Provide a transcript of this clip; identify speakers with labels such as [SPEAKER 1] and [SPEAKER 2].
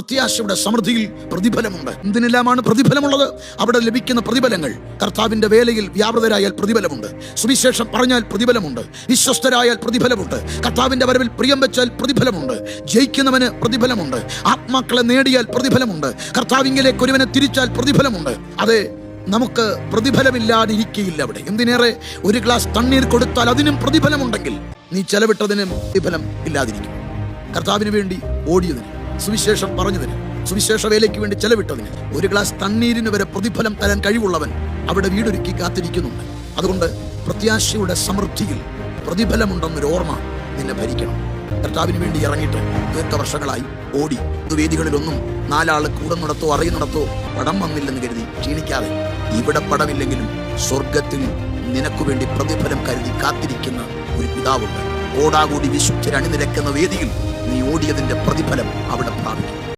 [SPEAKER 1] പ്രത്യാശയുടെ സമൃദ്ധിയിൽ പ്രതിഫലമുണ്ട്. എന്തിനെല്ലാമാണ് പ്രതിഫലമുള്ളത്? അവിടെ ലഭിക്കുന്ന പ്രതിഫലങ്ങൾ. കർത്താവിന്റെ വേലയിൽ വ്യാപൃതരായാൽ പ്രതിഫലമുണ്ട്, സുവിശേഷം പറഞ്ഞാൽ പ്രതിഫലമുണ്ട്, വിശ്വസ്തരായാൽ പ്രതിഫലമുണ്ട്, കർത്താവിന്റെ വരവിൽ പ്രിയം വെച്ചാൽ പ്രതിഫലമുണ്ട്, ജയിക്കുന്നവന് പ്രതിഫലമുണ്ട്, ആത്മാക്കളെ നേടിയാൽ പ്രതിഫലമുണ്ട്, കർത്താവിങ്കിലേക്ക് ഒരുവനെ തിരിച്ചാൽ പ്രതിഫലമുണ്ട്. അതെ, നമുക്ക് പ്രതിഫലമില്ലാതിരിക്കയില്ല അവിടെ. എന്തിനേറെ, ഒരു ഗ്ലാസ് തണ്ണീർ കൊടുത്താൽ അതിനും പ്രതിഫലമുണ്ടെങ്കിൽ നീ ചെലവിട്ടതിനും പ്രതിഫലം ഇല്ലാതിരിക്കും. കർത്താവിന് വേണ്ടി ഓടിയതിന്, സുവിശേഷം പറഞ്ഞതിന്, സുവിശേഷ വേലയ്ക്ക് വേണ്ടി ചെലവിട്ടതിന്, ഒരു ഗ്ലാസ് തണ്ണീരിന് വരെ പ്രതിഫലം തരാൻ കഴിവുള്ളവൻ അവിടെ വീടൊരുക്കി കാത്തിരിക്കുന്നുണ്ട്. അതുകൊണ്ട് പ്രത്യാശയുടെ സമൃദ്ധിയിൽ പ്രതിഫലമുണ്ടെന്നൊരു ഓർമ്മ നിന്നെ ഭരിക്കണം. കർത്താവിന് വേണ്ടി ഇറങ്ങിയിട്ട് ദീർഘവർഷങ്ങളായി ഓടി വേദികളിലൊന്നും 4 ആൾ കൂടെ നടത്തോ അറിയുന്നിടത്തോ പടം വന്നില്ലെന്ന് കരുതി ക്ഷീണിക്കാതെ, ഇവിടെ പടമില്ലെങ്കിലും സ്വർഗത്തിൽ നിനക്കു വേണ്ടി പ്രതിഫലം കരുതി കാത്തിരിക്കുന്ന ഒരു പിതാവുണ്ട്. ഓടാകൂടി വിശുദ്ധരണിനിരക്കുന്ന വേദിയിൽ നീ ഓടിയതിന്റെ പ്രതിഫലം അവിടെ പ്രാപിക്കും.